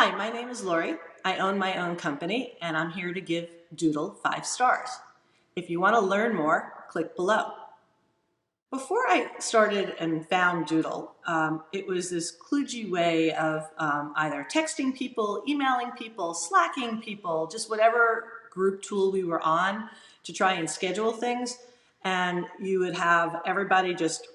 Hi, my name is Lori. I own my own company and I'm here to give Doodle 5 stars. If you want to learn more, click below. Before I started and found Doodle, it was this kludgy way of either texting people, emailing people, slacking people, just whatever group tool we were on to try and schedule things. And you would have everybody just,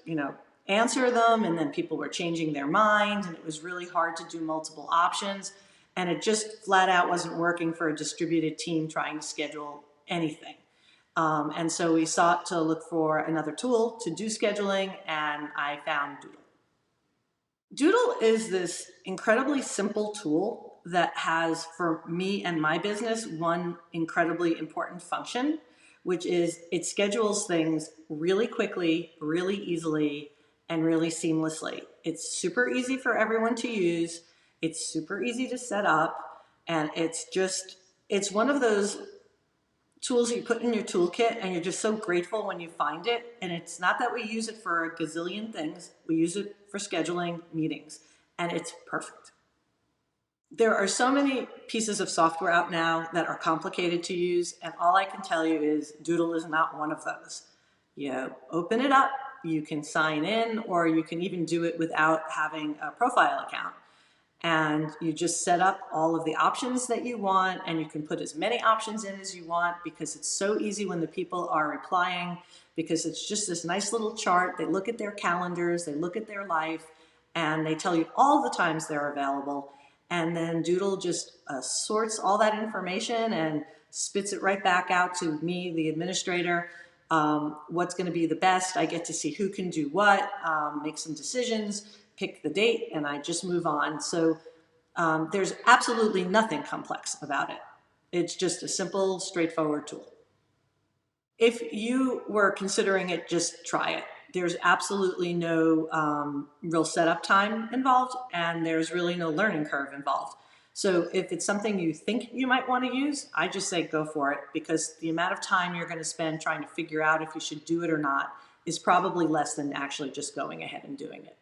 answer them, and then people were changing their mind, and it was really hard to do multiple options. And it just flat out wasn't working for a distributed team trying to schedule anything. And so we sought to look for another tool to do scheduling, and I found Doodle. Doodle is this incredibly simple tool that has, for me and my business, one incredibly important function, which is it schedules things really quickly, really easily, and really seamlessly. It's super easy for everyone to use. It's super easy to set up, and it's one of those tools you put in your toolkit and you're just so grateful when you find it. And it's not that we use it for a gazillion things. We use it for scheduling meetings, and it's perfect. There are so many pieces of software out now that are complicated to use, and all I can tell you is Doodle is not one of those. You open it up, you can sign in, or you can even do it without having a profile account. And you just set up all of the options that you want, and you can put as many options in as you want, because it's so easy when the people are replying, because it's just this nice little chart. They look at their calendars, they look at their life, and they tell you all the times they're available. And then Doodle just sorts all that information and spits it right back out to me, the administrator. What's going to be the best. I get to see who can do what, make some decisions, pick the date, and I just move on. So there's absolutely nothing complex about it. It's just a simple, straightforward tool. If you were considering it, just try it. There's absolutely no real setup time involved, and there's really no learning curve involved. So if it's something you think you might want to use, I just say go for it, because the amount of time you're going to spend trying to figure out if you should do it or not is probably less than actually just going ahead and doing it.